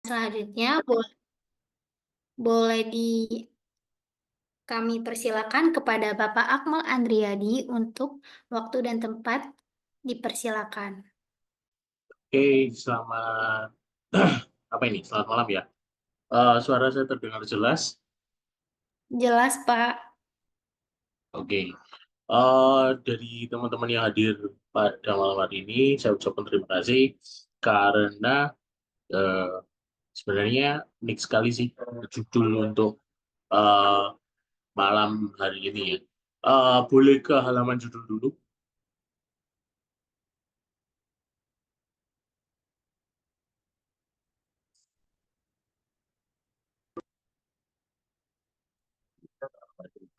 Selanjutnya boleh kami persilakan kepada Bapak Akmal Andriadi untuk waktu dan tempat dipersilakan. Oke, selamat apa ini? Selamat malam ya. Suara saya terdengar jelas. Jelas, Pak. Oke. Dari teman-teman yang hadir pada malam hari ini, saya ucapkan terima kasih karena eh, sebenarnya unik sekali sih judul untuk eh, malam hari ini ya. Boleh ke halaman judul dulu?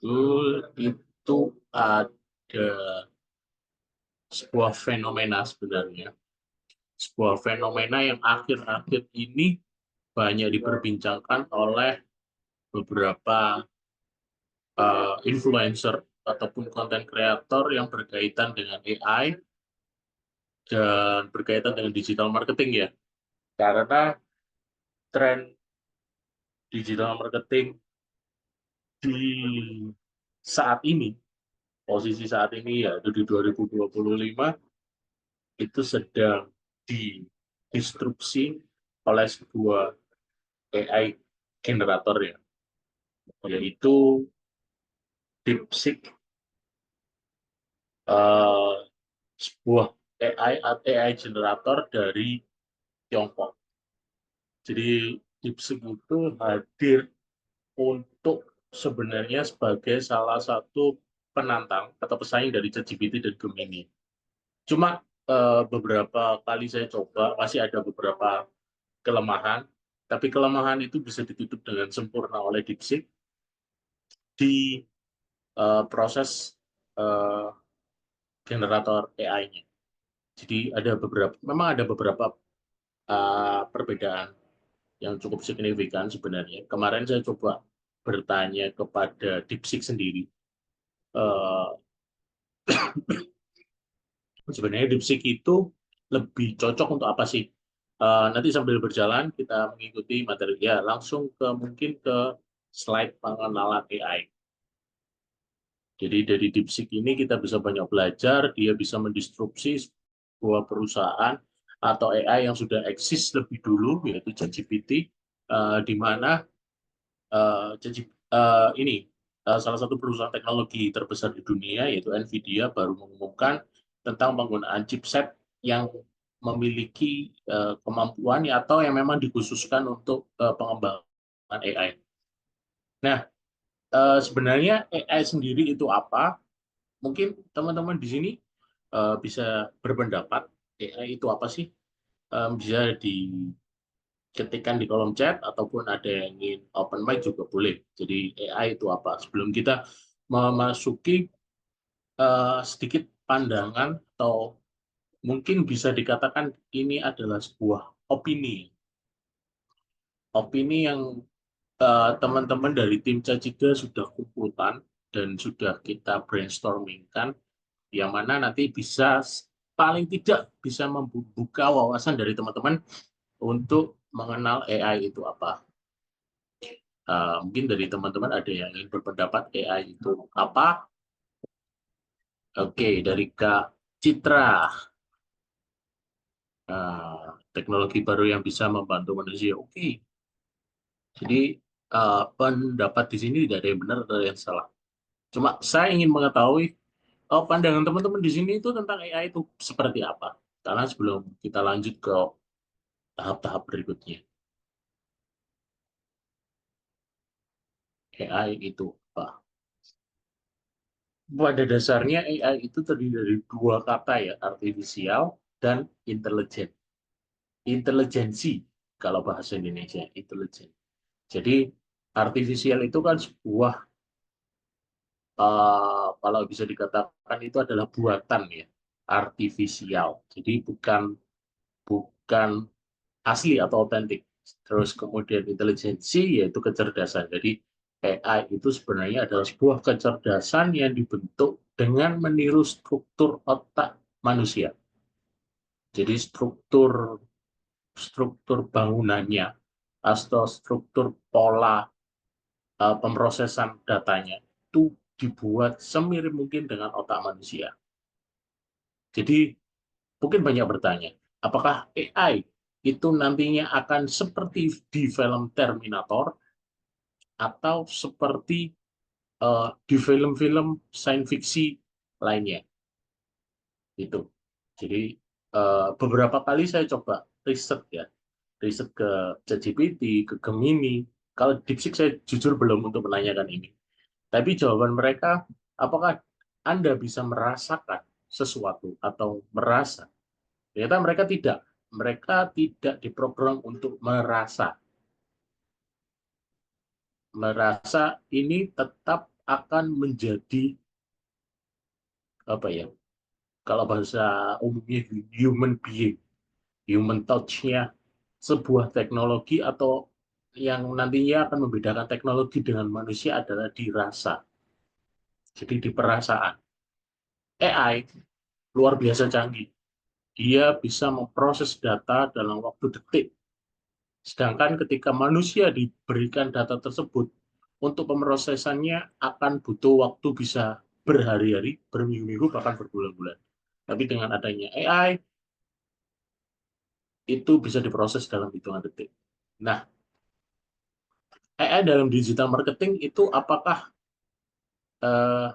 Judul itu ada sebuah fenomena sebenarnya. Sebuah fenomena yang akhir-akhir ini banyak diperbincangkan oleh beberapa influencer ataupun konten kreator yang berkaitan dengan AI dan berkaitan dengan digital marketing ya. Karena tren digital marketing di saat ini, posisi saat ini yaitu di 2025 itu sedang diinstruksi oleh sebuah AI generator ya, yaitu DeepSeek, eh, sebuah AI generator dari Tiongkok. Jadi DeepSeek itu hadir untuk sebenarnya sebagai salah satu penantang atau pesaing dari ChatGPT dan Gemini. Cuma beberapa kali saya coba masih ada beberapa kelemahan, tapi kelemahan itu bisa ditutup dengan sempurna oleh DeepSeek di proses uh, generator AI-nya. Jadi memang ada beberapa perbedaan yang cukup signifikan sebenarnya. Kemarin saya coba bertanya kepada DeepSeek sendiri. Eh, Sebenarnya DeepSeek itu lebih cocok untuk apa sih? Nanti sambil berjalan kita mengikuti materi ya, langsung mungkin ke slide pengenalan AI. Jadi dari DeepSeek ini kita bisa banyak belajar, dia bisa mendistrupsi sebuah perusahaan atau AI yang sudah eksis lebih dulu, yaitu ChatGPT, di mana ini salah satu perusahaan teknologi terbesar di dunia, yaitu Nvidia, baru mengumumkan tentang penggunaan chipset yang memiliki kemampuan atau yang memang dikhususkan untuk pengembangan AI. Nah, sebenarnya AI sendiri itu apa? Mungkin teman-teman di sini bisa berpendapat AI itu apa sih? Bisa diketikkan di kolom chat ataupun ada yang ingin open mic juga boleh. Jadi AI itu apa? Sebelum kita memasuki sedikit pandangan atau mungkin bisa dikatakan ini adalah sebuah opini. Opini yang teman-teman dari tim Cacida sudah kumpulkan dan sudah kita brainstormingkan yang mana nanti bisa paling tidak bisa membuka wawasan dari teman-teman untuk mengenal AI itu apa. Mungkin dari teman-teman ada yang ingin berpendapat AI itu apa? Oke, dari Kak Citra, teknologi baru yang bisa membantu manusia. Oke, jadi pendapat di sini tidak ada yang benar atau yang salah. Cuma saya ingin mengetahui pandangan teman-teman di sini itu tentang AI itu seperti apa. Karena sebelum kita lanjut ke tahap-tahap berikutnya. AI itu apa? Pada dasarnya AI itu terdiri dari dua kata ya, artifisial dan intelijen. Intelijensi kalau bahasa Indonesia, intelijen. Jadi artifisial itu kan sebuah kalau bisa dikatakan itu adalah buatan ya, artifisial. Jadi bukan bukan asli atau otentik. Terus kemudian intelijensi yaitu kecerdasan. Jadi AI itu sebenarnya adalah sebuah kecerdasan yang dibentuk dengan meniru struktur otak manusia. Jadi struktur struktur bangunannya. atau struktur pola pemrosesan datanya itu dibuat semirip mungkin dengan otak manusia. Jadi mungkin banyak bertanya, apakah AI itu nantinya akan seperti di film Terminator atau seperti di film-film science fiction lainnya itu. Jadi beberapa kali saya coba riset ya, riset ke ChatGPT, ke Gemini. Kalau DeepSeek saya jujur belum untuk menanyakan ini. Tapi jawaban mereka, apakah Anda bisa merasakan sesuatu atau merasa? Ternyata mereka tidak. Mereka tidak diprogram untuk merasa. Merasa ini tetap akan menjadi apa ya? Kalau bahasa umumnya human being, human touch-nya sebuah teknologi atau yang nantinya akan membedakan teknologi dengan manusia adalah di rasa. Jadi di perasaan. AI luar biasa canggih. Dia bisa memproses data dalam waktu detik. Sedangkan ketika manusia diberikan data tersebut, untuk pemrosesannya akan butuh waktu bisa berhari-hari, berminggu-minggu, bahkan berbulan-bulan. Tapi dengan adanya AI, itu bisa diproses dalam hitungan detik. Nah, AI dalam digital marketing itu apakah eh,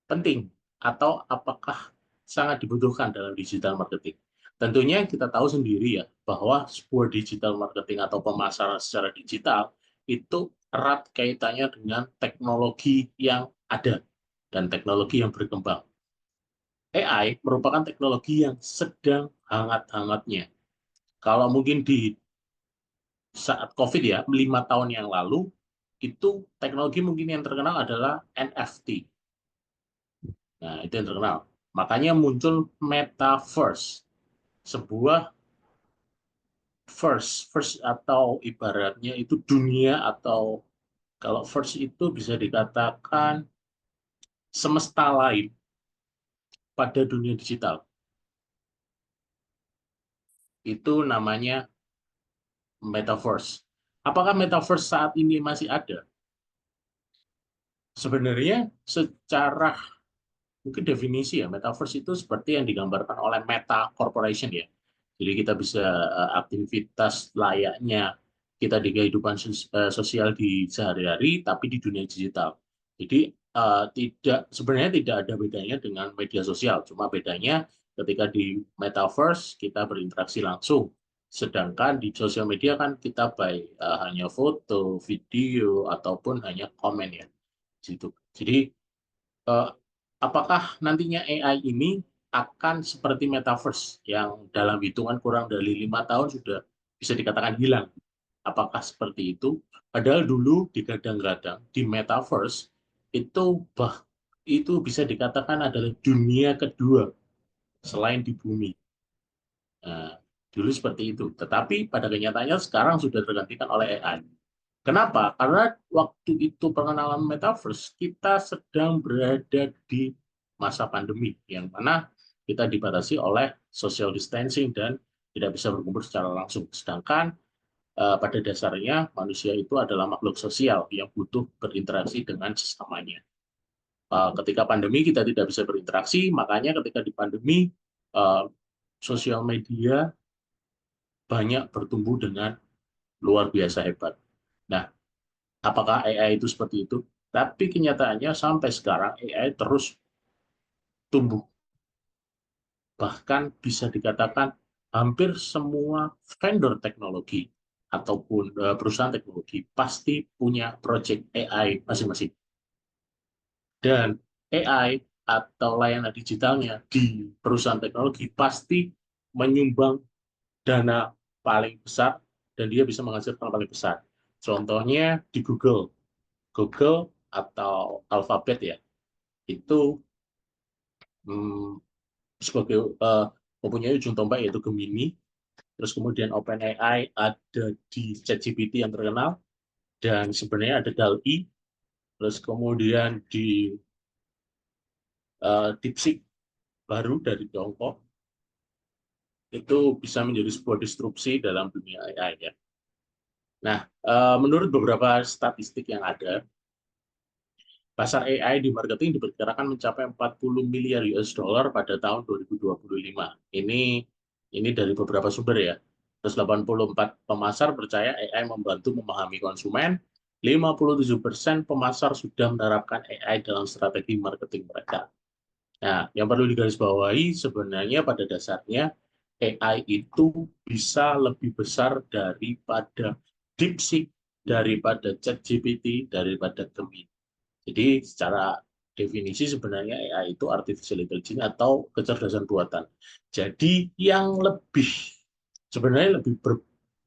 penting atau apakah sangat dibutuhkan dalam digital marketing? Tentunya kita tahu sendiri ya bahwa sebuah digital marketing atau pemasaran secara digital itu erat kaitannya dengan teknologi yang ada dan teknologi yang berkembang. AI merupakan teknologi yang sedang hangat-hangatnya. Kalau mungkin di saat COVID ya, 5 tahun yang lalu, itu teknologi mungkin yang terkenal adalah NFT. Nah, itu yang terkenal. Makanya muncul metaverse, sebuah first atau ibaratnya itu dunia atau kalau first itu bisa dikatakan semesta lain pada dunia digital. Itu namanya metaverse. Apakah metaverse saat ini masih ada? Sebenarnya secara mungkin definisi ya, metaverse itu seperti yang digambarkan oleh Meta Corporation ya. Jadi kita bisa aktivitas layaknya kita di kehidupan sosial di sehari-hari, tapi di dunia digital. Jadi tidak sebenarnya tidak ada bedanya dengan media sosial, cuma bedanya ketika di metaverse kita berinteraksi langsung, sedangkan di sosial media kan kita baik hanya foto, video ataupun hanya komen ya. Situ. Jadi eh, apakah nantinya AI ini akan seperti metaverse yang dalam hitungan kurang dari 5 tahun sudah bisa dikatakan hilang? Apakah seperti itu? Padahal dulu digadang-gadang di metaverse itu itu bisa dikatakan adalah dunia kedua selain di bumi. Nah, dulu seperti itu. Tetapi pada kenyataannya sekarang sudah tergantikan oleh AI. Kenapa? Karena waktu itu pengenalan metaverse, kita sedang berada di masa pandemi, yang mana kita dibatasi oleh social distancing dan tidak bisa berkumpul secara langsung. Sedangkan pada dasarnya manusia itu adalah makhluk sosial yang butuh berinteraksi dengan sesamanya. Ketika pandemi kita tidak bisa berinteraksi, makanya ketika di pandemi uh, sosial media banyak bertumbuh dengan luar biasa hebat. Nah, apakah AI itu seperti itu? Tapi kenyataannya sampai sekarang AI terus tumbuh. Bahkan bisa dikatakan hampir semua vendor teknologi ataupun perusahaan teknologi pasti punya project AI masing-masing. Dan AI atau layanan digitalnya di perusahaan teknologi pasti menyumbang dana paling besar dan dia bisa menghasilkan paling besar. Contohnya di Google. Google atau Alphabet ya, itu hmm, sebagai mempunyai ujung tombak yaitu Gemini, terus kemudian OpenAI ada di ChatGPT yang terkenal, dan sebenarnya ada DALL-E, terus kemudian di DeepSeek baru dari Tiongkok, itu bisa menjadi sebuah disrupsi dalam dunia AI ya. Nah, menurut beberapa statistik yang ada, pasar AI di marketing diperkirakan mencapai 40 miliar US dollar pada tahun 2025. Ini dari beberapa sumber ya. Terus 84 pemasar percaya AI membantu memahami konsumen, 57% pemasar sudah menerapkan AI dalam strategi marketing mereka. Nah, yang perlu digarisbawahi sebenarnya pada dasarnya AI itu bisa lebih besar daripada DeepSeek, daripada ChatGPT, daripada Gemini. Jadi secara definisi sebenarnya AI itu artificial intelligence atau kecerdasan buatan. Jadi yang lebih sebenarnya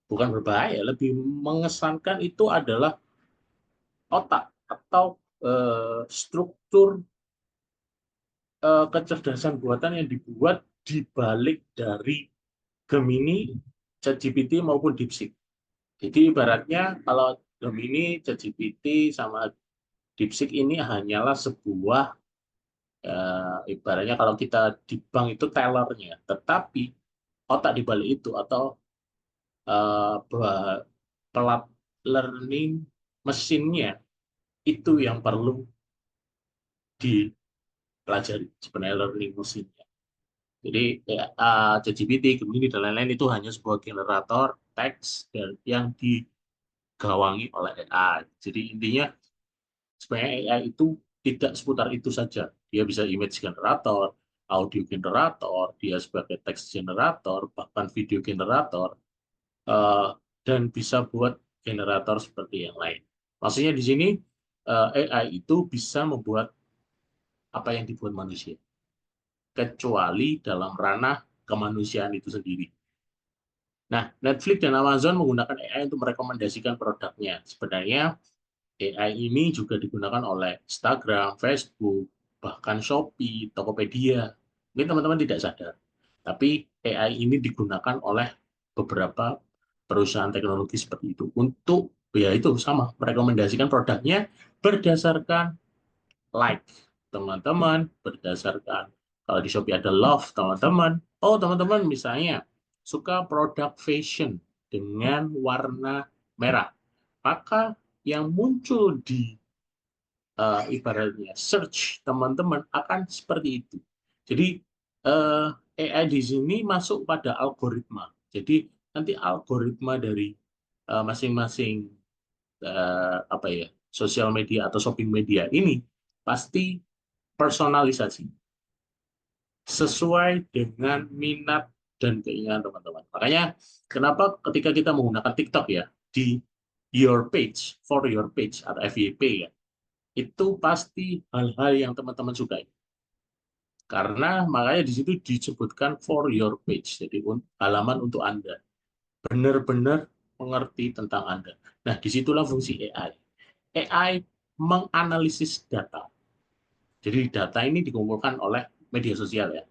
bukan berbahaya, lebih mengesankan itu adalah otak atau struktur kecerdasan buatan yang dibuat di balik dari Gemini, ChatGPT maupun DeepSeek. Jadi ibaratnya kalau Gemini, ChatGPT sama DeepSeek ini hanyalah sebuah ibaratnya kalau kita di bank itu tellernya, tetapi otak di balik itu atau pelat learning mesinnya itu yang perlu dipelajari sebenarnya learning mesinnya. Jadi ya, ChatGPT, Gemini dan lain-lain itu hanya sebuah generator teks dan yang digawangi oleh AI. Jadi intinya sebenarnya AI itu tidak seputar itu saja. Dia bisa image generator, audio generator, dia sebagai text generator, bahkan video generator, eh, dan bisa buat generator seperti yang lain. Maksudnya di sini AI itu bisa membuat apa yang dibuat manusia, kecuali dalam ranah kemanusiaan itu sendiri. Nah, Netflix dan Amazon menggunakan AI untuk merekomendasikan produknya. Sebenarnya AI ini juga digunakan oleh Instagram, Facebook, bahkan Shopee, Tokopedia. Mungkin teman-teman tidak sadar. Tapi AI ini digunakan oleh beberapa perusahaan teknologi seperti itu untuk ya itu sama merekomendasikan produknya berdasarkan like teman-teman, berdasarkan kalau di Shopee ada love teman-teman. Oh, teman-teman misalnya suka produk fashion dengan warna merah. Maka yang muncul di ibaratnya search teman-teman akan seperti itu. Jadi AI di sini masuk pada algoritma. Jadi nanti algoritma dari masing-masing apa ya sosial media atau shopping media ini pasti personalisasi sesuai dengan minat dan keinginan teman-teman. Makanya kenapa ketika kita menggunakan TikTok ya di your page, for your page atau FYP ya, itu pasti hal-hal yang teman-teman sukai. Karena makanya di situ disebutkan for your page, jadi halaman untuk Anda. Benar-benar mengerti tentang Anda. Nah, disitulah fungsi AI. AI menganalisis data. Jadi data ini dikumpulkan oleh media sosial ya.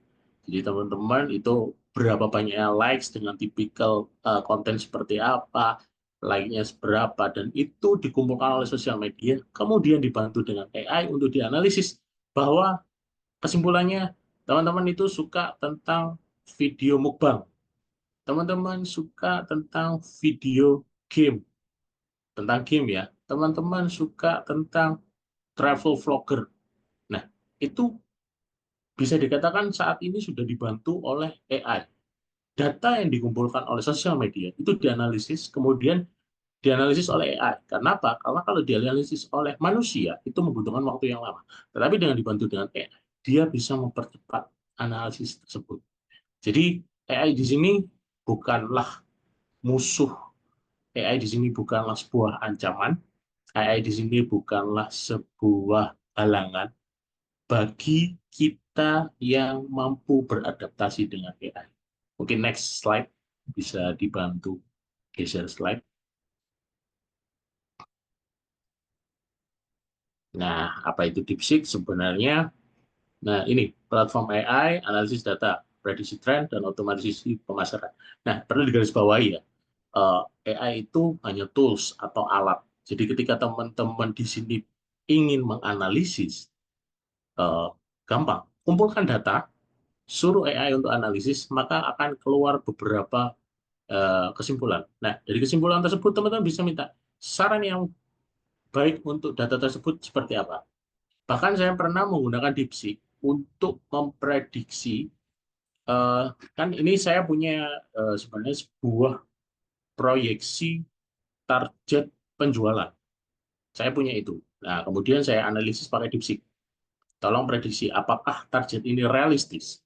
Jadi teman-teman itu berapa banyaknya likes dengan tipikal konten seperti apa, like-nya seberapa, dan itu dikumpulkan oleh sosial media, kemudian dibantu dengan AI untuk dianalisis bahwa kesimpulannya teman-teman itu suka tentang video mukbang, teman-teman suka tentang video game, tentang game ya, teman-teman suka tentang travel vlogger. Nah, itu bisa dikatakan saat ini sudah dibantu oleh AI. Data yang dikumpulkan oleh sosial media itu dianalisis, kemudian dianalisis oleh AI. Karena apa? Karena kalau dianalisis oleh manusia itu membutuhkan waktu yang lama. Tetapi dengan dibantu dengan AI, dia bisa mempercepat analisis tersebut. Jadi AI di sini bukanlah musuh, AI di sini bukanlah sebuah ancaman, AI di sini bukanlah sebuah halangan bagi kita yang mampu beradaptasi dengan AI. Mungkin next slide bisa dibantu geser slide. Nah, apa itu DeepSeek sebenarnya? Nah, ini platform AI, analisis data, prediksi tren, dan otomatisasi pemasaran. Nah, perlu digarisbawahi ya, AI itu hanya tools atau alat. Jadi ketika teman-teman di sini ingin menganalisis, eh, gampang, kumpulkan data, suruh AI untuk analisis, maka akan keluar beberapa kesimpulan. Nah, dari kesimpulan tersebut teman-teman bisa minta saran yang baik untuk data tersebut seperti apa. Bahkan saya pernah menggunakan DeepSeek untuk memprediksi, kan ini saya punya sebenarnya sebuah proyeksi target penjualan. Saya punya itu. Nah, kemudian saya analisis pakai DeepSeek. Tolong prediksi apakah target ini realistis.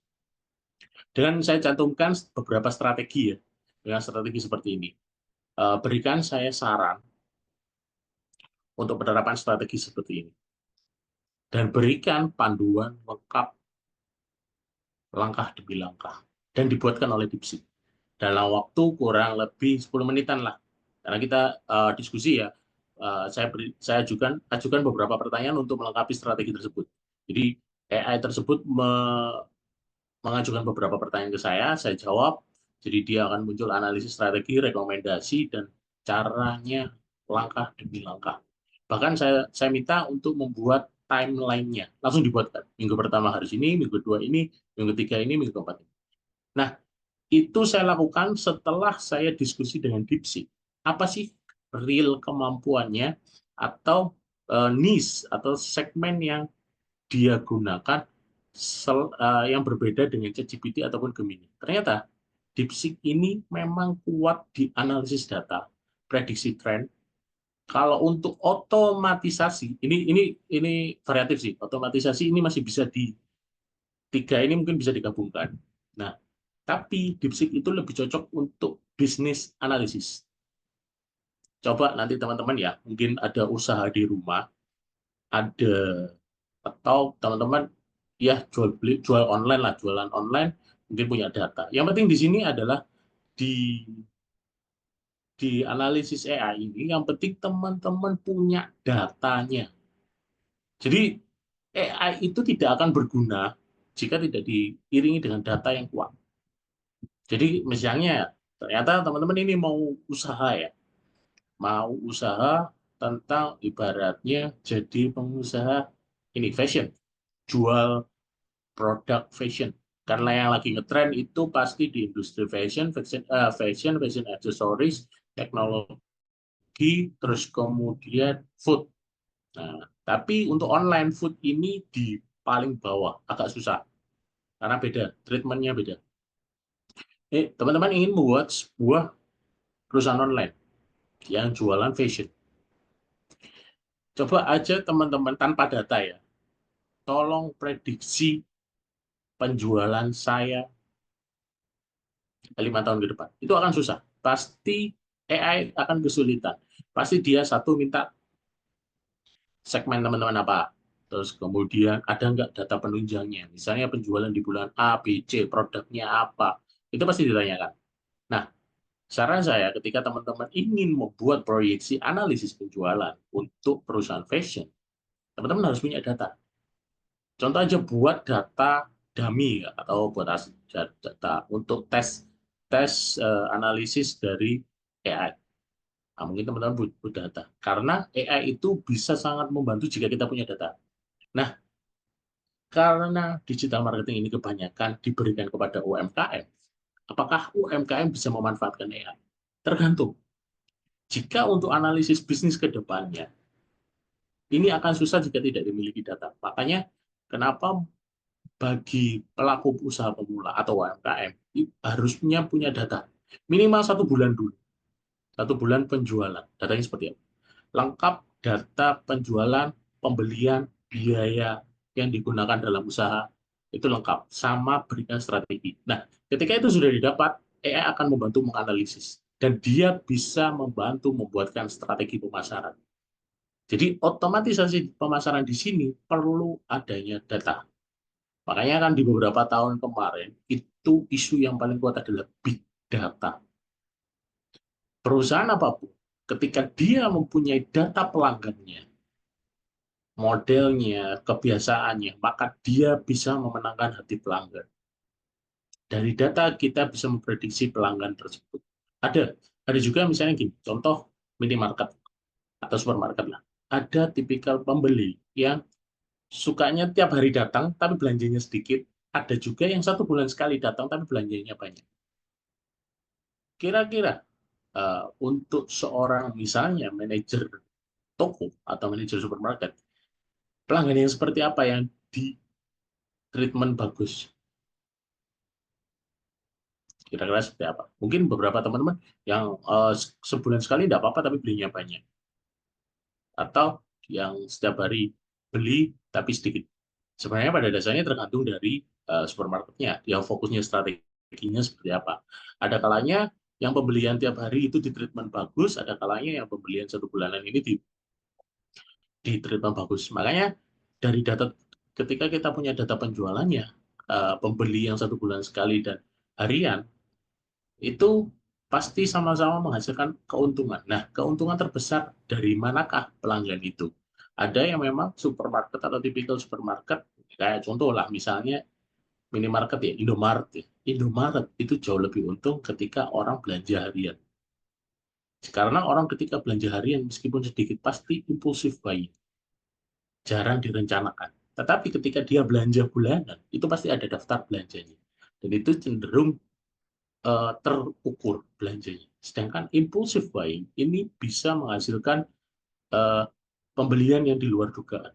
Dengan saya cantumkan beberapa strategi ya, dengan strategi seperti ini. Berikan saya saran untuk penerapan strategi seperti ini. Dan berikan panduan lengkap langkah demi langkah. Dan dibuatkan oleh DeepSeek. Dalam waktu kurang lebih 10 menitan lah. Karena kita diskusi ya, saya ajukan beberapa pertanyaan untuk melengkapi strategi tersebut. Jadi AI tersebut mengajukan beberapa pertanyaan ke saya jawab. Jadi dia akan muncul analisis strategi, rekomendasi, dan caranya langkah demi langkah. Bahkan saya minta untuk membuat timeline-nya. Langsung dibuatkan. Minggu pertama harus ini, minggu kedua ini, minggu ketiga ini, minggu keempat ini. Nah, itu saya lakukan setelah saya diskusi dengan DeepSeek. Apa sih real kemampuannya atau niche atau segmen yang dia gunakan yang berbeda dengan ChatGPT ataupun Gemini. Ternyata DeepSeek ini memang kuat di analisis data, prediksi tren. Kalau untuk otomatisasi, ini variatif sih. Otomatisasi ini masih bisa tiga ini mungkin bisa digabungkan. Nah, tapi DeepSeek itu lebih cocok untuk bisnis analisis. Coba nanti teman-teman ya, mungkin ada usaha di rumah, ada atau teman-teman ya jual online lah, jualan online mungkin punya data. Yang penting di sini adalah di analisis AI ini yang penting teman-teman punya datanya. Jadi AI itu tidak akan berguna jika tidak diiringi dengan data yang kuat. Jadi misalnya ternyata teman-teman ini mau usaha ya, mau usaha tentang ibaratnya jadi pengusaha ini fashion, jual produk fashion. Karena yang lagi ngetren itu pasti di industri fashion accessories, teknologi, terus kemudian food. Nah, tapi untuk online food ini di paling bawah, agak susah. Karena beda, treatmentnya beda. Teman-teman ingin membuat sebuah perusahaan online yang jualan fashion. Coba aja teman-teman tanpa data ya, tolong prediksi penjualan saya 5 tahun ke depan. Itu akan susah. Pasti AI akan kesulitan. Pasti dia satu minta segmen teman-teman apa. Terus kemudian ada nggak data penunjangnya. Misalnya penjualan di bulan A, B, C, produknya apa. Itu pasti ditanyakan. Nah, saran saya ketika teman-teman ingin membuat proyeksi analisis penjualan untuk perusahaan fashion, teman-teman harus punya data. Contoh aja buat data dummy atau buat data untuk tes tes analisis dari AI. Nah, mungkin teman-teman butuh data. Karena AI itu bisa sangat membantu jika kita punya data. Nah, karena digital marketing ini kebanyakan diberikan kepada UMKM, apakah UMKM bisa memanfaatkan AI? Tergantung. Jika untuk analisis bisnis ke depannya, ini akan susah jika tidak dimiliki data. Makanya kenapa bagi pelaku usaha pemula atau UMKM harusnya punya data minimal 1 bulan dulu, 1 bulan penjualan, datanya seperti apa, lengkap data penjualan, pembelian, biaya yang digunakan dalam usaha itu lengkap, sama berikan strategi. Nah, ketika itu sudah didapat, AI akan membantu menganalisis dan dia bisa membantu membuatkan strategi pemasaran. Jadi otomatisasi pemasaran di sini perlu adanya data. Makanya kan di beberapa tahun kemarin, itu isu yang paling kuat adalah big data. Perusahaan apapun, ketika dia mempunyai data pelanggannya, modelnya, kebiasaannya, maka dia bisa memenangkan hati pelanggan. Dari data kita bisa memprediksi pelanggan tersebut. Ada juga misalnya gini, contoh minimarket atau supermarket lah. Ada tipikal pembeli yang sukanya tiap hari datang tapi belanjanya sedikit. Ada juga yang 1 bulan sekali datang tapi belanjanya banyak. kira-kira untuk seorang misalnya manajer toko atau manajer supermarket, pelanggan yang seperti apa yang di treatment bagus? Kira-kira seperti apa? Mungkin beberapa teman-teman yang sebulan sekali tidak apa-apa tapi belinya banyak. Atau yang setiap hari beli tapi sedikit. Sebenarnya pada dasarnya tergantung dari supermarketnya. Dia fokusnya strateginya seperti apa. Ada kalanya yang pembelian tiap hari itu di treatment bagus, ada kalanya yang pembelian satu bulanan ini di treatment bagus. Makanya dari data ketika kita punya data penjualannya, pembeli yang satu bulan sekali dan harian, itu pasti sama-sama menghasilkan keuntungan. Nah, keuntungan terbesar dari manakah pelanggan itu? Ada yang memang supermarket atau tipikal supermarket, kayak contoh lah misalnya minimarket ya, Indomaret ya. Indomaret itu jauh lebih untung ketika orang belanja harian. Karena orang ketika belanja harian meskipun sedikit pasti impulsif buying, jarang direncanakan. Tetapi ketika dia belanja bulanan, itu pasti ada daftar belanjanya. Dan itu cenderung terukur belanjanya. Sedangkan impulsive buying ini bisa menghasilkan uh, pembelian yang di luar dugaan.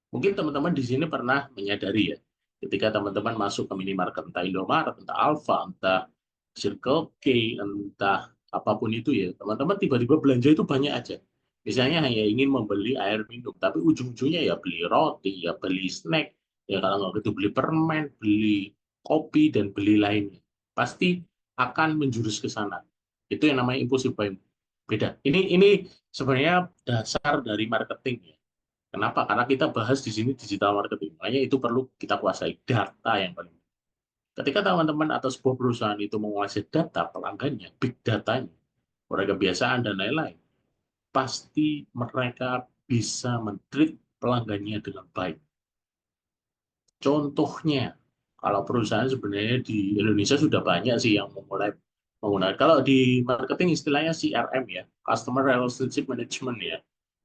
Mungkin teman-teman di sini pernah menyadari ya, ketika teman-teman masuk ke minimarket, entah Indomaret, entah Alfa, entah Circle K, entah apapun itu ya, teman-teman tiba-tiba belanja itu banyak aja. Misalnya hanya ingin membeli air minum, tapi ujung-ujungnya ya beli roti, ya beli snack, ya kalau nggak gitu beli permen, beli kopi, dan beli lainnya. Pasti akan menjurus ke sana. Itu yang namanya impulsive buying. Beda. Ini sebenarnya dasar dari marketing ya. Kenapa? Karena kita bahas di sini digital marketing. Makanya itu perlu kita kuasai data yang paling. Ketika teman-teman atau sebuah perusahaan itu menguasai data pelanggannya, big datanya, mulai kebiasaan dan lain-lain, pasti mereka bisa men-treat pelanggannya dengan baik. Contohnya, kalau perusahaan sebenarnya di Indonesia sudah banyak sih yang memulai menggunakan. Kalau di marketing istilahnya CRM ya, Customer Relationship Management ya.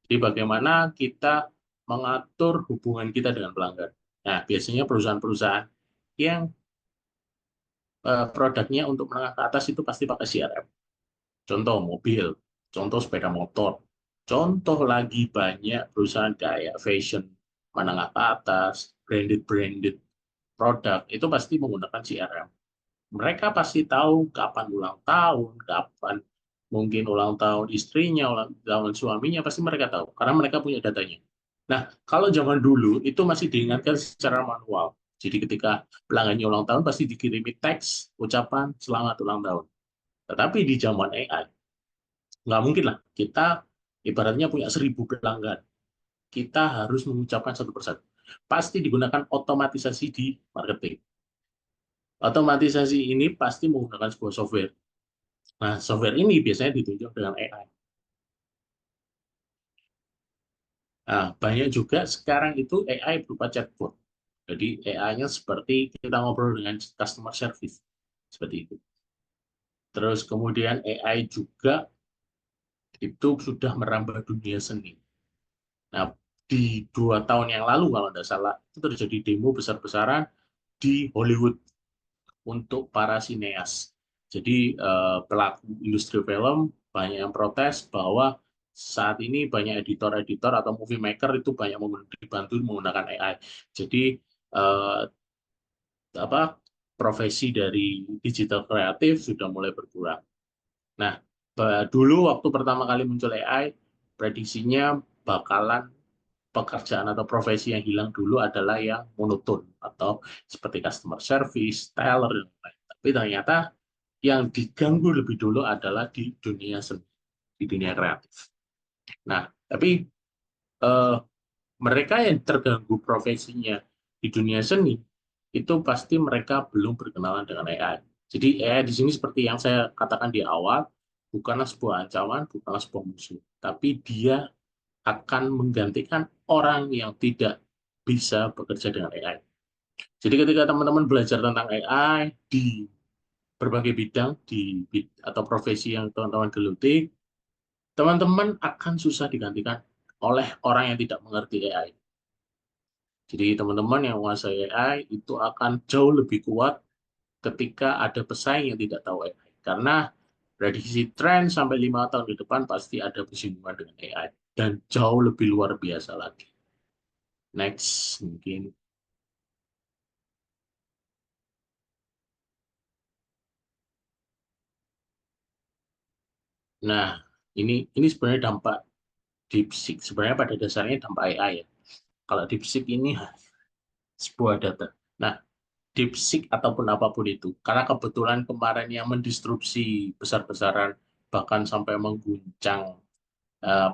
Jadi bagaimana kita mengatur hubungan kita dengan pelanggan. Nah, biasanya perusahaan-perusahaan yang produknya untuk menengah ke atas itu pasti pakai CRM. Contoh mobil, contoh sepeda motor, contoh lagi banyak perusahaan kayak fashion menengah ke atas, branded-branded produk, itu pasti menggunakan CRM. Mereka pasti tahu kapan ulang tahun, kapan mungkin ulang tahun istrinya, ulang tahun suaminya, pasti mereka tahu, karena mereka punya datanya. Nah, kalau zaman dulu itu masih diingatkan secara manual. Jadi ketika pelanggannya ulang tahun pasti dikirimi teks, ucapan selamat ulang tahun. Tetapi di zaman AI, nggak mungkin lah. Kita ibaratnya punya 1.000 pelanggan. Kita harus mengucapkan satu persatu. Pasti digunakan otomatisasi di marketing. Otomatisasi ini pasti menggunakan sebuah software. Nah, software ini biasanya ditunjuk dengan AI. Nah, banyak juga sekarang itu AI berupa chatbot. Jadi AI-nya seperti kita ngobrol dengan customer service. Seperti itu. Terus kemudian AI juga itu sudah merambah dunia seni. Nah, di 2 tahun yang lalu kalau tidak salah, itu terjadi demo besar-besaran di Hollywood untuk para sineas. Jadi pelaku industri film banyak yang protes bahwa saat ini banyak editor-editor atau movie maker itu banyak dibantu menggunakan AI. Jadi eh, apa profesi dari digital kreatif sudah mulai berkurang. Nah, dulu waktu pertama kali muncul AI, prediksinya bakalan pekerjaan atau profesi yang hilang dulu adalah yang monoton atau seperti customer service, teller, dan lain-lain. Tapi ternyata yang diganggu lebih dulu adalah di dunia seni, di dunia kreatif. Nah, tapi eh, mereka yang terganggu profesinya di dunia seni itu pasti mereka belum berkenalan dengan AI. Jadi AI di sini seperti yang saya katakan di awal, bukanlah sebuah ancaman, bukanlah sebuah musuh, tapi dia akan menggantikan orang yang tidak bisa bekerja dengan AI. Jadi ketika teman-teman belajar tentang AI di berbagai bidang atau profesi yang teman-teman geluti, teman-teman akan susah digantikan oleh orang yang tidak mengerti AI. Jadi teman-teman yang menguasai AI itu akan jauh lebih kuat ketika ada pesaing yang tidak tahu AI. Karena Prediksi tren sampai 5 tahun ke depan pasti ada bersinggungan dengan AI dan jauh lebih luar biasa lagi. Next, mungkin. Nah, ini sebenarnya dampak DeepSeek. Sebenarnya pada dasarnya dampak AI ya. Kalau DeepSeek ini sebuah data. Nah, DeepSeek ataupun apapun itu, karena kebetulan kemarin yang mendistrupsi besar-besaran bahkan sampai mengguncang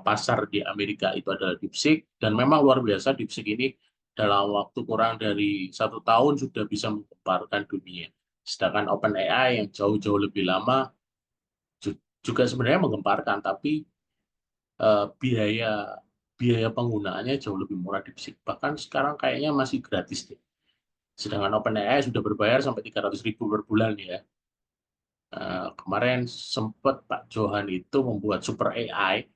pasar di Amerika itu adalah DeepSeek, dan memang luar biasa. DeepSeek ini dalam waktu kurang dari 1 tahun sudah bisa menggemparkan dunia. Sedangkan OpenAI yang jauh-jauh lebih lama juga sebenarnya menggemparkan, tapi biaya biaya penggunaannya jauh lebih murah DeepSeek. Bahkan sekarang kayaknya masih gratis deh. Sedangkan OpenAI sudah berbayar sampai 300.000 per bulan ya. Kemarin sempat Pak Johan itu membuat Super AI,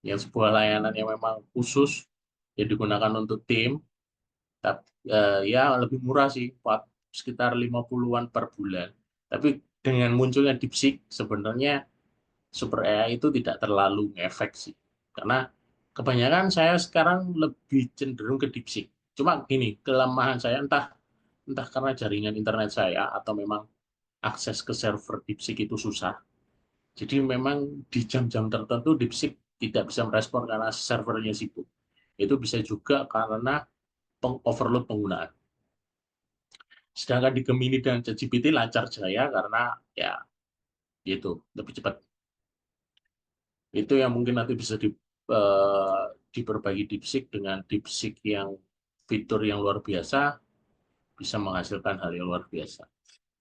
yang sebuah layanan yang memang khusus yang digunakan untuk tim, tapi ya lebih murah sih, sekitar 50-an per bulan. Tapi dengan munculnya DeepSeek, sebenarnya Super AI itu tidak terlalu ngefek sih. Karena kebanyakan saya sekarang lebih cenderung ke DeepSeek. Cuma gini, kelemahan saya entah entah karena jaringan internet saya atau memang akses ke server DeepSeek itu susah. Jadi memang di jam-jam tertentu DeepSeek tidak bisa merespon karena servernya sibuk. Itu bisa juga karena overload penggunaan. Sedangkan di Gemini dan ChatGPT lancar jaya karena ya itu lebih cepat. Itu yang mungkin nanti bisa diperbaiki DeepSeek dengan DeepSeek yang fitur yang luar biasa, bisa menghasilkan hal yang luar biasa.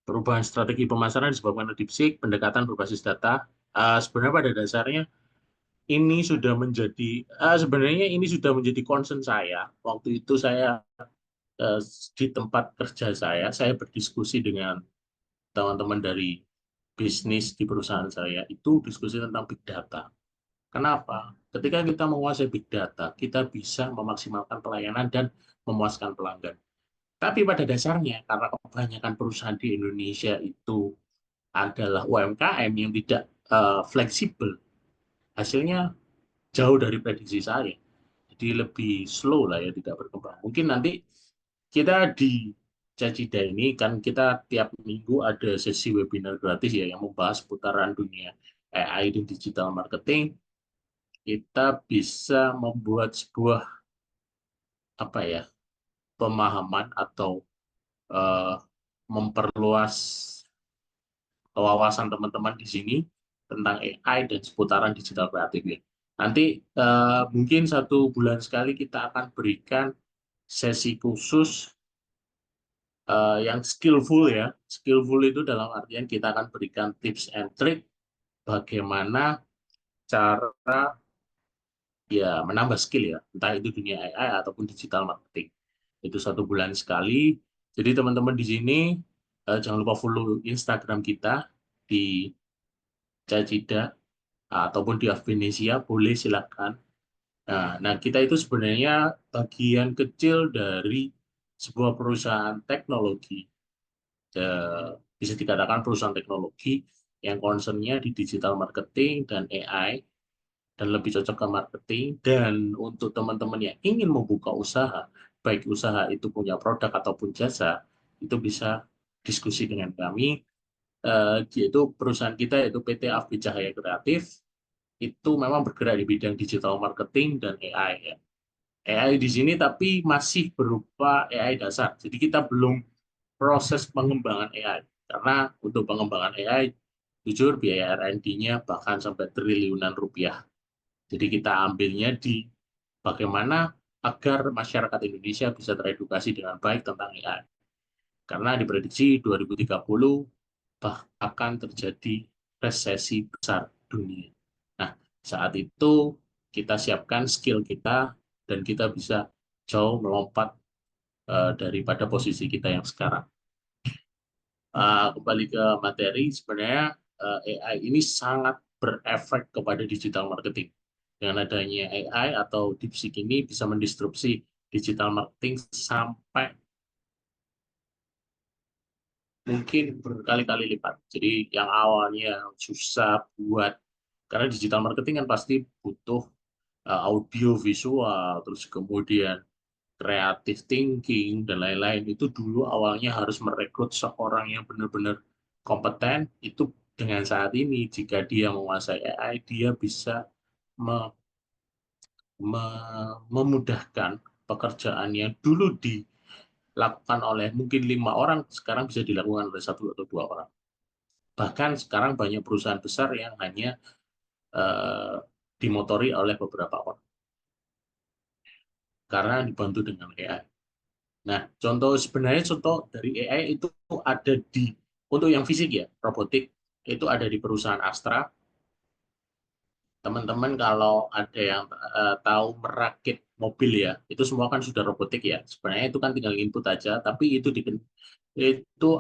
Perubahan strategi pemasaran disebabkan oleh DeepSeek, pendekatan berbasis data. Sebenarnya pada dasarnya ini sudah menjadi sebenarnya ini sudah menjadi concern saya. Waktu itu saya eh, di tempat kerja saya berdiskusi dengan teman-teman dari bisnis di perusahaan saya, itu diskusi tentang big data. Kenapa? Ketika kita menguasai big data, kita bisa memaksimalkan pelayanan dan memuaskan pelanggan. Tapi pada dasarnya, karena kebanyakan perusahaan di Indonesia itu adalah UMKM yang tidak fleksibel, hasilnya jauh dari prediksi saya. Jadi lebih slow lah ya, tidak berkembang. Mungkin nanti kita di Cacida ini kan kita tiap minggu ada sesi webinar gratis ya yang membahas seputaran dunia AI dan digital marketing. Kita bisa membuat sebuah apa ya, pemahaman atau uh, memperluas wawasan teman-teman di sini tentang AI dan seputaran digital kreatif ya. Nanti mungkin 1 bulan sekali kita akan berikan sesi khusus yang skillful ya. Skillful itu dalam artian kita akan berikan tips and trick bagaimana cara ya menambah skill ya, entah itu dunia AI ataupun digital marketing. Itu 1 bulan sekali. Jadi teman-teman di sini jangan lupa follow Instagram kita di Cacida ataupun di Avenesia, boleh silakan. Nah, kita itu sebenarnya bagian kecil dari sebuah perusahaan teknologi, bisa dikatakan perusahaan teknologi yang concernnya di digital marketing dan AI, dan lebih cocok ke marketing. Dan untuk teman-teman yang ingin membuka usaha, baik usaha itu punya produk ataupun jasa, itu bisa diskusi dengan kami. Yaitu perusahaan kita yaitu PT Afbi Cahaya Kreatif, itu memang bergerak di bidang digital marketing dan AI ya. AI di sini tapi masih berupa AI dasar. Jadi kita belum proses pengembangan AI. Karena untuk pengembangan AI, jujur biaya R&D-nya bahkan sampai triliunan rupiah. Jadi kita ambilnya di bagaimana agar masyarakat Indonesia bisa teredukasi dengan baik tentang AI. Karena diprediksi 2030 akan terjadi resesi besar dunia. Nah, saat itu kita siapkan skill kita dan kita bisa jauh melompat daripada posisi kita yang sekarang. Kembali ke materi, sebenarnya AI ini sangat berefek kepada digital marketing. Dengan adanya AI atau DeepSeek ini bisa mendistrupsi digital marketing sampai mungkin berkali-kali lipat. Jadi yang awalnya susah buat, karena digital marketing kan pasti butuh audio visual, terus kemudian creative thinking dan lain-lain. Itu dulu awalnya harus merekrut seorang yang benar-benar kompeten. Itu dengan saat ini jika dia menguasai AI, dia bisa me- memudahkan pekerjaan yang dulu dilakukan oleh mungkin 5 orang, sekarang bisa dilakukan oleh 1 atau 2 orang. Bahkan sekarang banyak perusahaan besar yang hanya eh, dimotori oleh beberapa orang karena dibantu dengan AI. Nah, sebenarnya contoh dari AI itu ada di, untuk yang fisik ya, robotik, itu ada di perusahaan Astra. Teman-teman kalau ada yang tahu merakit mobil ya, itu semua kan sudah robotik ya. Sebenarnya itu kan tinggal input aja, tapi itu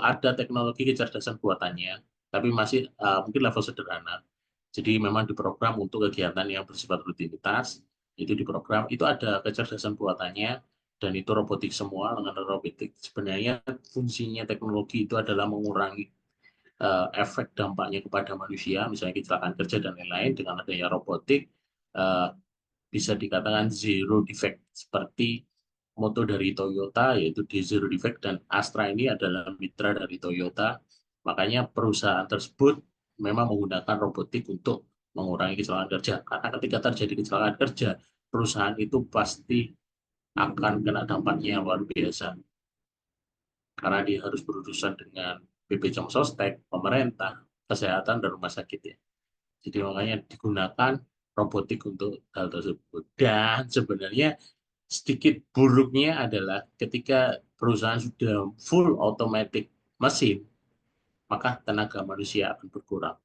ada teknologi kecerdasan buatannya, tapi masih mungkin level sederhana. Jadi memang diprogram untuk kegiatan yang bersifat rutinitas, itu diprogram, itu ada kecerdasan buatannya, dan itu robotik semua dengan robotik. Sebenarnya fungsinya teknologi itu adalah mengurangi efek dampaknya kepada manusia, misalnya kecelakaan kerja dan lain-lain. Dengan adanya robotik, eh, bisa dikatakan zero defect, seperti moto dari Toyota, yaitu di zero defect, dan Astra ini adalah mitra dari Toyota. Makanya perusahaan tersebut memang menggunakan robotik untuk mengurangi kecelakaan kerja. Karena ketika terjadi kecelakaan kerja, perusahaan itu pasti akan kena dampaknya yang luar biasa. Karena dia harus berurusan dengan BP Jam Sostek, pemerintah, kesehatan, dan rumah sakit ya. Jadi makanya digunakan robotik untuk hal tersebut. Dan sebenarnya sedikit buruknya adalah ketika perusahaan sudah full automatic mesin, maka tenaga manusia akan berkurang.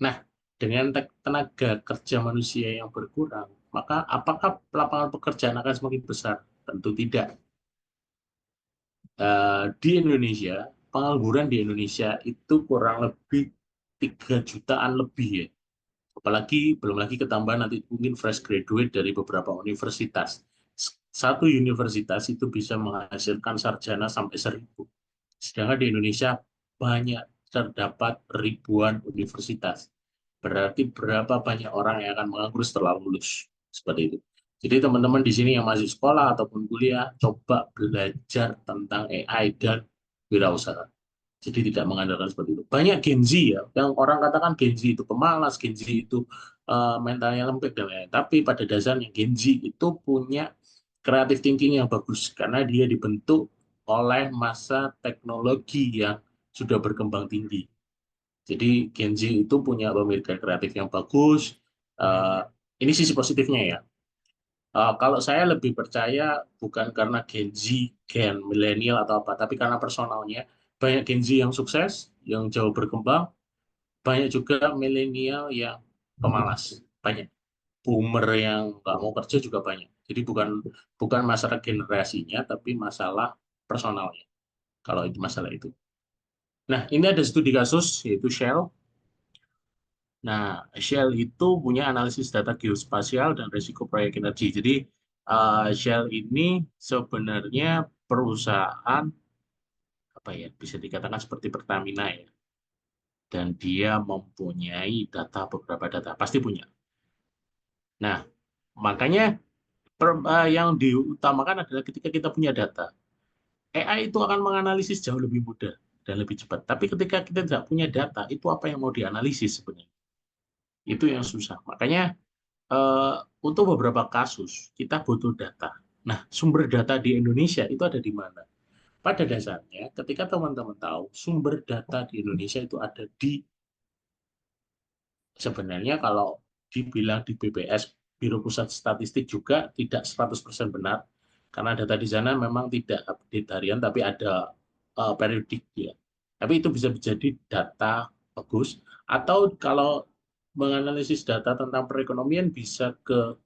Nah, dengan tenaga kerja manusia yang berkurang, maka apakah lapangan pekerjaan akan semakin besar? Tentu tidak. Di Indonesia, pengangguran di Indonesia itu kurang lebih 3 jutaan lebih ya. Apalagi belum lagi ketambahan nanti mungkin fresh graduate dari beberapa universitas. Satu universitas itu bisa menghasilkan sarjana sampai 1.000. Sedangkan di Indonesia banyak, terdapat ribuan universitas. Berarti berapa banyak orang yang akan menganggur setelah lulus. Seperti itu. Jadi teman-teman di sini yang masih sekolah ataupun kuliah, coba belajar tentang AI dan wirausaha. Jadi tidak mengandalkan seperti itu. Banyak Gen Z ya, yang orang katakan Gen Z itu pemalas, Gen Z itu mentalnya lembek dan lain-lain. Tapi pada dasarnya Gen Z itu punya creative thinking yang bagus karena dia dibentuk oleh masa teknologi yang sudah berkembang tinggi. Jadi Gen Z itu punya pemikiran kreatif yang bagus. Eh, ini sisi positifnya ya. Kalau saya lebih percaya bukan karena Gen Z, Gen milenial atau apa, tapi karena personalnya. Banyak Gen Z yang sukses, yang jauh berkembang, banyak juga milenial yang pemalas. Banyak. Boomer yang nggak mau kerja juga banyak. Jadi bukan bukan masalah generasinya, tapi masalah personalnya. Kalau itu masalah itu. Nah, ini ada studi kasus, yaitu Shell. Nah, Shell itu punya analisis data geospasial dan risiko proyek energi. Jadi, Shell ini sebenarnya perusahaan apa ya, bisa dikatakan seperti Pertamina ya. Dan dia mempunyai beberapa data, pasti punya. Nah, makanya yang diutamakan adalah ketika kita punya data, AI itu akan menganalisis jauh lebih mudah dan lebih cepat. Tapi ketika kita tidak punya data, itu apa yang mau dianalisis sebenarnya? Itu yang susah. Makanya eh, untuk beberapa kasus kita butuh data. Nah, sumber data di Indonesia itu ada di mana? Pada dasarnya, ketika teman-teman tahu sumber data di Indonesia itu ada di, sebenarnya kalau dibilang di BPS, Biro Pusat Statistik juga tidak 100% benar, karena data di sana memang tidak update harian, tapi ada periodik ya. Tapi itu bisa menjadi data bagus, atau kalau menganalisis data tentang perekonomian bisa ke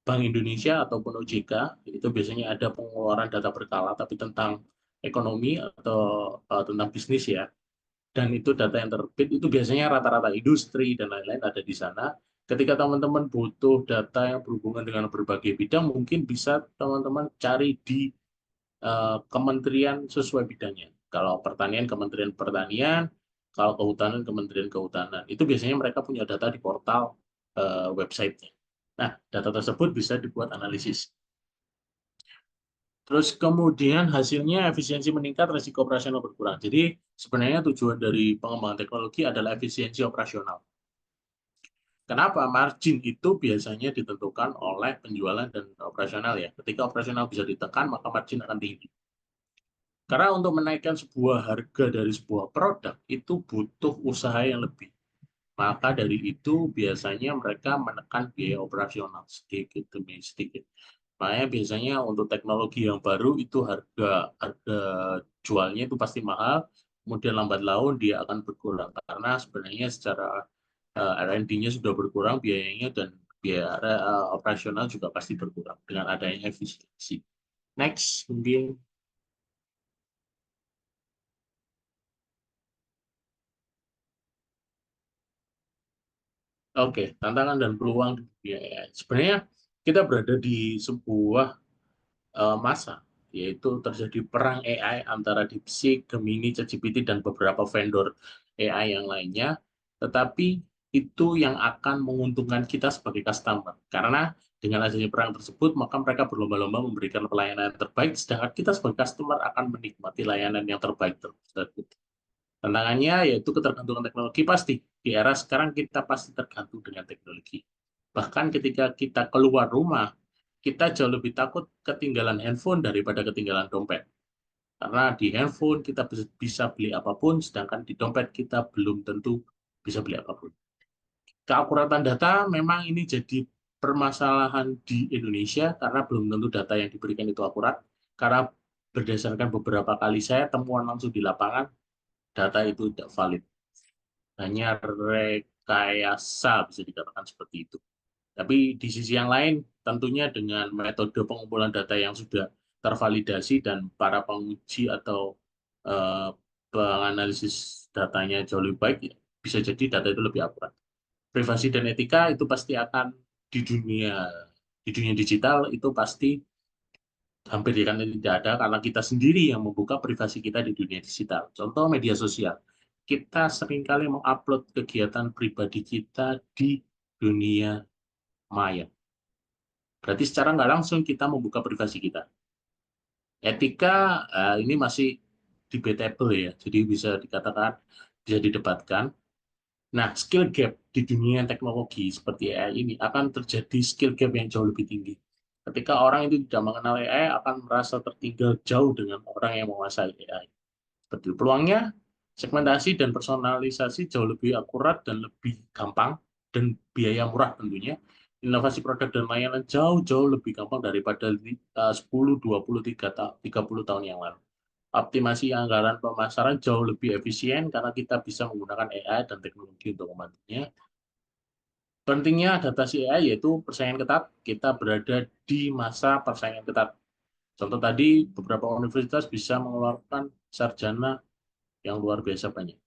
Bank Indonesia ataupun OJK. Itu biasanya ada pengeluaran data berkala tapi tentang ekonomi atau tentang bisnis ya. Dan itu data yang terbit itu biasanya rata-rata industri dan lain-lain ada di sana. Ketika teman-teman butuh data yang berhubungan dengan berbagai bidang, mungkin bisa teman-teman cari di kementerian sesuai bidangnya. Kalau pertanian, Kementerian Pertanian, kalau kehutanan, Kementerian Kehutanan. Itu biasanya mereka punya data di portal website-nya. Nah, data tersebut bisa dibuat analisis. Terus kemudian hasilnya efisiensi meningkat, risiko operasional berkurang. Jadi sebenarnya tujuan dari pengembangan teknologi adalah efisiensi operasional. Kenapa? Margin itu biasanya ditentukan oleh penjualan dan operasional ya. Ketika operasional bisa ditekan, maka margin akan tinggi. Karena untuk menaikkan sebuah harga dari sebuah produk itu butuh usaha yang lebih. Maka dari itu biasanya mereka menekan biaya operasional sedikit demi sedikit. Makanya biasanya untuk teknologi yang baru itu harga harga jualnya itu pasti mahal, kemudian lambat laun dia akan berkurang karena sebenarnya secara R&D-nya sudah berkurang biayanya dan biaya operasional juga pasti berkurang dengan adanya efisiensi. Next, mungkin oke, tantangan dan peluang di dunia AI. Sebenarnya kita berada di sebuah masa, yaitu terjadi perang AI antara DeepSeek, Gemini, ChatGPT, dan beberapa vendor AI yang lainnya. Tetapi itu yang akan menguntungkan kita sebagai customer. Karena dengan adanya perang tersebut, maka mereka berlomba-lomba memberikan pelayanan yang terbaik, sedangkan kita sebagai customer akan menikmati layanan yang terbaik tersebut. Tantangannya yaitu ketergantungan teknologi pasti. Di era sekarang kita pasti tergantung dengan teknologi. Bahkan ketika kita keluar rumah, kita jauh lebih takut ketinggalan handphone daripada ketinggalan dompet. Karena di handphone kita bisa beli apapun, sedangkan di dompet kita belum tentu bisa beli apapun. Keakuratan data memang ini jadi permasalahan di Indonesia karena belum tentu data yang diberikan itu akurat. Karena berdasarkan beberapa kali saya temuan langsung di lapangan, data itu tidak valid. Hanya rekayasa bisa dikatakan seperti itu. Tapi di sisi yang lain, tentunya dengan metode pengumpulan data yang sudah tervalidasi dan para penguji atau eh, penganalisis datanya jauh lebih baik, ya, bisa jadi data itu lebih akurat. Privasi dan etika itu pasti akan di dunia digital itu pasti hampir tidak ada karena kita sendiri yang membuka privasi kita di dunia digital. Contoh media sosial. Kita seringkali mengupload kegiatan pribadi kita di dunia maya. Berarti secara nggak langsung kita membuka privasi kita. Etika ini masih debatable ya, jadi bisa dikatakan bisa didebatkan. Nah, skill gap di dunia teknologi seperti AI ini akan terjadi skill gap yang jauh lebih tinggi. Ketika orang itu tidak mengenal AI, akan merasa tertinggal jauh dengan orang yang menguasai AI. Seperti peluangnya, segmentasi dan personalisasi jauh lebih akurat dan lebih gampang, dan biaya murah tentunya. Inovasi produk dan layanan jauh-jauh lebih gampang daripada 10, 20, 30 tahun yang lalu. Optimasi anggaran pemasaran jauh lebih efisien karena kita bisa menggunakan AI dan teknologi untuk membantunya. Pentingnya adaptasi AI yaitu persaingan ketat. Kita berada di masa persaingan ketat. Contoh tadi, beberapa universitas bisa mengeluarkan sarjana yang luar biasa banyak.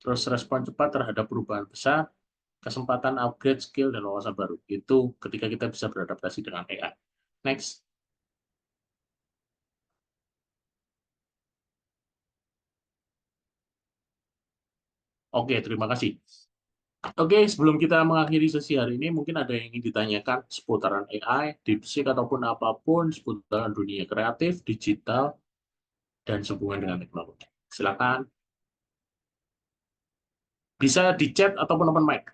Terus respon cepat terhadap perubahan besar, kesempatan upgrade skill dan wawasan baru. Itu ketika kita bisa beradaptasi dengan AI. Next. Oke, terima kasih. Oke, sebelum kita mengakhiri sesi hari ini, mungkin ada yang ingin ditanyakan seputaran AI, DeepSeek, ataupun apapun seputaran dunia kreatif, digital, dan sehubungan dengan teknologi. Silakan, bisa di chat ataupun open mic.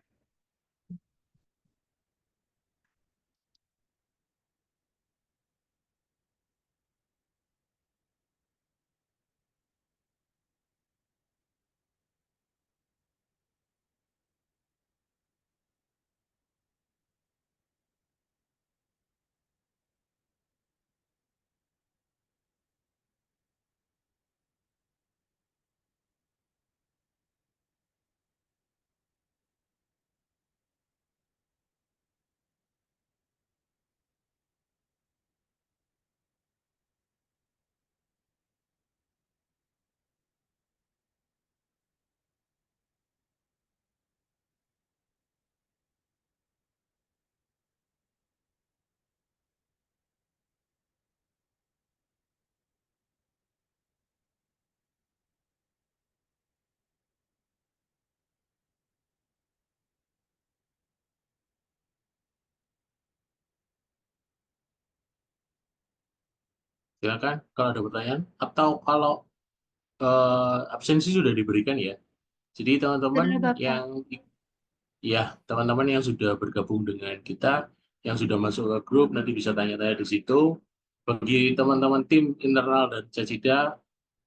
Silakan kalau ada pertanyaan atau kalau absensi sudah diberikan ya. Jadi teman-teman Sudah, Bapak. yang ya teman-teman yang sudah bergabung dengan kita, yang sudah masuk ke grup nanti bisa tanya-tanya di situ. Bagi teman-teman tim internal dan Cecida,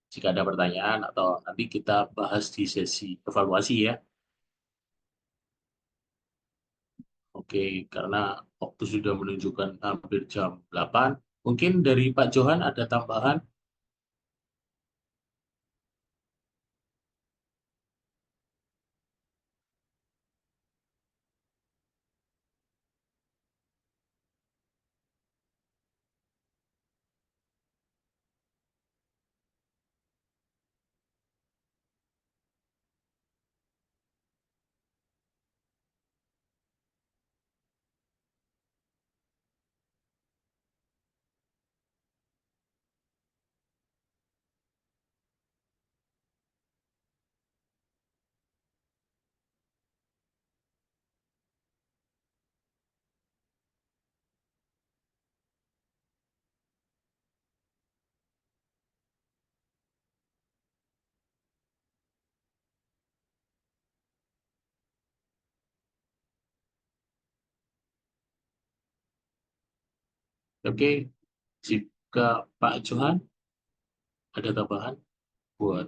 jika ada pertanyaan atau nanti kita bahas di sesi evaluasi ya. Oke, karena waktu sudah menunjukkan hampir jam 8. Mungkin dari Pak Johan ada tambahan. Oke, jika Pak Johan ada tambahan buat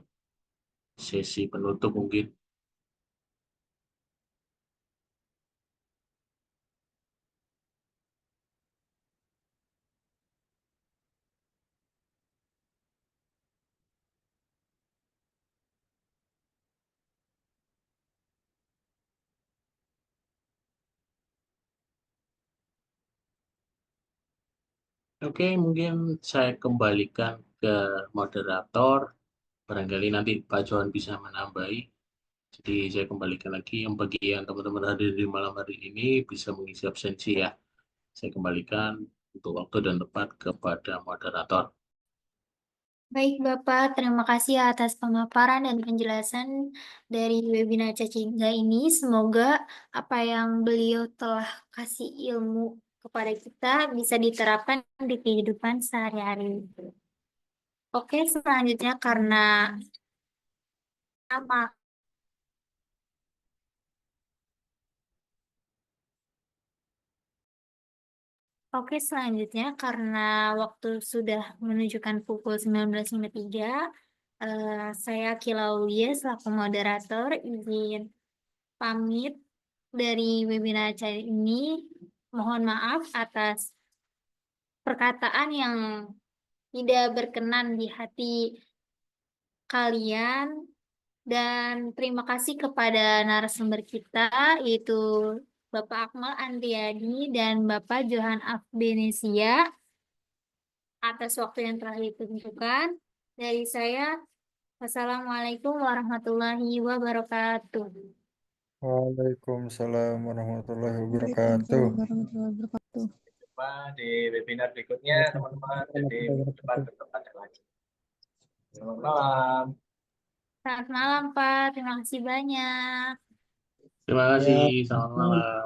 sesi penutup mungkin. Oke, mungkin saya kembalikan ke moderator. Barangkali nanti Pak Johan bisa menambahi. Jadi saya kembalikan lagi yang bagian teman-teman hadir di malam hari ini bisa mengisi absensi ya. Saya kembalikan untuk waktu dan tempat kepada moderator. Baik, Bapak. Terima kasih atas pemaparan dan penjelasan dari webinar Cacingga ini. Semoga apa yang beliau telah kasih ilmu kepada kita bisa diterapkan di kehidupan sehari-hari. Oke, selanjutnya karena nama. Oke, selanjutnya karena waktu sudah menunjukkan pukul 19.03, saya Kilaulia selaku moderator izin pamit dari webinar acara ini. Mohon maaf atas perkataan yang tidak berkenan di hati kalian dan terima kasih kepada narasumber kita yaitu Bapak Akmal Andriadi dan Bapak Johan Afbenesia atas waktu yang telah ditentukan. Dari saya, wassalamualaikum warahmatullahi wabarakatuh. Waalaikumsalam warahmatullahi wabarakatuh. Waalaikumsalam warahmatullahi wabarakatuh. Jumpa di webinar berikutnya, teman-teman. Jadi minggu depan tetap ada lagi. Selamat malam. Selamat malam, Pak. Terima kasih banyak. Terima Ya. kasih, selamat malam.